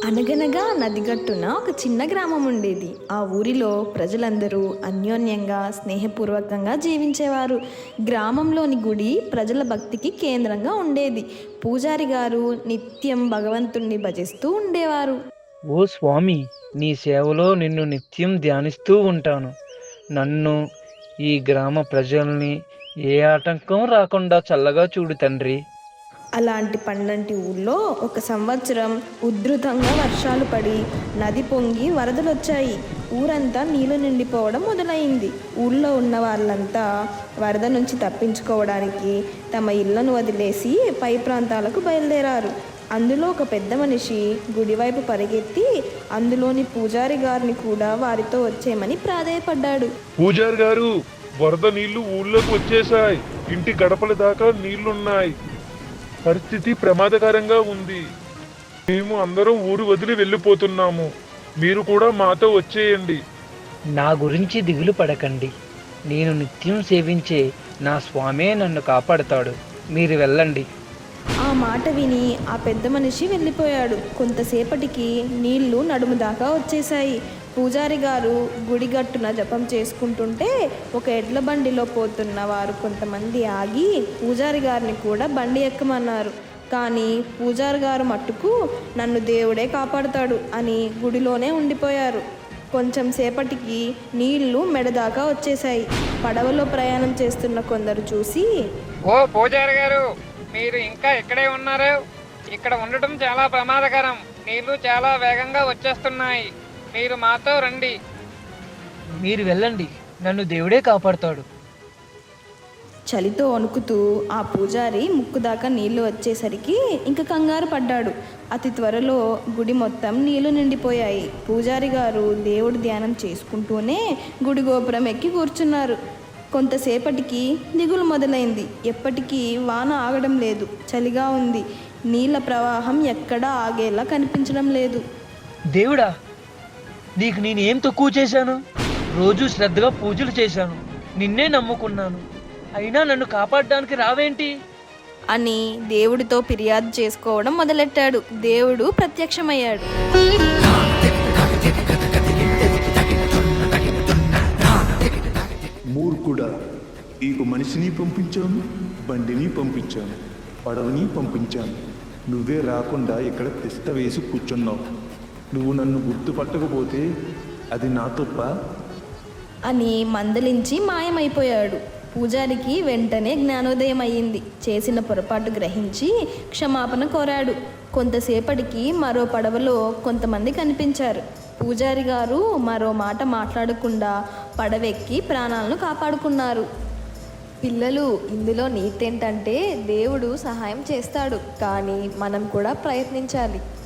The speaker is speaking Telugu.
అనగనగా నదిగట్టున ఒక చిన్న గ్రామం ఉండేది. ఆ ఊరిలో ప్రజలందరూ అన్యోన్యంగా, స్నేహపూర్వకంగా జీవించేవారు. గ్రామంలోని గుడి ప్రజల భక్తికి కేంద్రంగా ఉండేది. పూజారి గారు నిత్యం భగవంతుణ్ణి భజిస్తూ ఉండేవారు. ఓ స్వామి, నీ సేవలో నిన్ను నిత్యం ధ్యానిస్తూ ఉంటాను. నన్ను, ఈ గ్రామ ప్రజల్ని ఏ ఆటంకం రాకుండా చల్లగా చూడు తండ్రి. అలాంటి పండంటి ఊళ్ళో ఒక సంవత్సరం ఉధృతంగా వర్షాలు పడి నది పొంగి వరదలొచ్చాయి. ఊరంతా నీళ్లు నిండిపోవడం మొదలైంది. ఊళ్ళో ఉన్న వాళ్ళంతా వరద నుంచి తప్పించుకోవడానికి తమ ఇళ్లను వదిలేసి పై ప్రాంతాలకు బయలుదేరారు. అందులో ఒక పెద్ద మనిషి గుడివైపు పరిగెత్తి అందులోని పూజారి గారిని కూడా వారితో వచ్చేయమని ప్రాధేయపడ్డాడు. పూజారి గారు, వరద నీళ్లు ఊళ్ళోకి వచ్చేసాయి. ఇంటి గడపల దాకా నీళ్లున్నాయి. పరిస్థితి ప్రమాదకరంగా ఉంది. మేము అందరం ఊరు వదిలి వెళ్ళిపోతున్నాము. మీరు కూడా మాతో వచ్చేయండి. నా గురించి దిగులు పడకండి. నేను నిత్యం సేవించే నా స్వామే నన్ను కాపాడుతాడు. మీరు వెళ్ళండి. ఆ మాట విని ఆ పెద్ద మనిషి వెళ్ళిపోయాడు. కొంతసేపటికి నీళ్లు నడుము దాకా వచ్చేశాయి. పూజారి గారు గుడిగట్టున జపం చేసుకుంటుంటే ఒక ఎడ్ల బండిలో పోతున్న వారు కొంతమంది ఆగి పూజారి గారిని కూడా బండి ఎక్కమన్నారు. కానీ పూజారి గారు మట్టుకు నన్ను దేవుడే కాపాడుతాడు అని గుడిలోనే ఉండిపోయారు. కొంచెం సేపటికి నీళ్లు మెడదాకా వచ్చేశాయి. పడవలో ప్రయాణం చేస్తున్న కొందరు చూసి, ఓ పూజారి గారు, మీరు ఇంకా ఇక్కడే ఉన్నారు? ఇక్కడ ఉండటం చాలా ప్రమాదకరం. నీళ్లు చాలా వేగంగా వచ్చేస్తున్నాయి. మీరు మాతో రండి. మీరు వెళ్ళండి, నన్ను దేవుడే కాపాడుతాడు. చలితో వణుకుతూ ఆ పూజారి ముక్కు దాకా నీళ్లు వచ్చేసరికి ఇంక కంగారు పడ్డాడు. అతి త్వరలో గుడి మొత్తం నీళ్లు నిండిపోయాయి. పూజారి గారు దేవుడి ధ్యానం చేసుకుంటూనే గుడి గోపురం ఎక్కి కూర్చున్నారు. కొంతసేపటికి దిగులు మొదలైంది. ఎప్పటికీ వాన ఆగడం లేదు. చలిగా ఉంది. నీళ్ల ప్రవాహం ఎక్కడా ఆగేలా కనిపించడం లేదు. దేవుడా, నీకు నేనేం తక్కువ చేశాను? రోజు శ్రద్ధగా పూజలు చేశాను. నిన్నే నమ్ముకున్నాను. అయినా నన్ను కాపాడడానికి రావేంటి? అని దేవుడితో ఫిర్యాదు చేసుకోవడం మొదలెట్టాడు. దేవుడు ప్రత్యక్షమయ్యాడు. మూర్ఖుడా, నీకు మనిషిని పంపించాను, బండిని పంపించాను, పడవని పంపించాను. నువ్వే రాకుండా ఇక్కడ తిష్ట వేసి కూర్చున్నావు. నువ్వు నన్ను గుర్తుపట్టకపోతే అది నా తప్ప అని మందలించి మాయమైపోయాడు. పూజారికి వెంటనే జ్ఞానోదయం అయ్యింది. చేసిన పొరపాటు గ్రహించి క్షమాపణ కోరాడు. కొంతసేపటికి మరో పడవలో కొంతమంది కనిపించారు. పూజారి గారు మరో మాట మాట్లాడకుండా పడవెక్కి ప్రాణాలను కాపాడుకున్నారు. పిల్లలు, ఇందులో నీతేంటంటే దేవుడు సహాయం చేస్తాడు, కానీ మనం కూడా ప్రయత్నించాలి.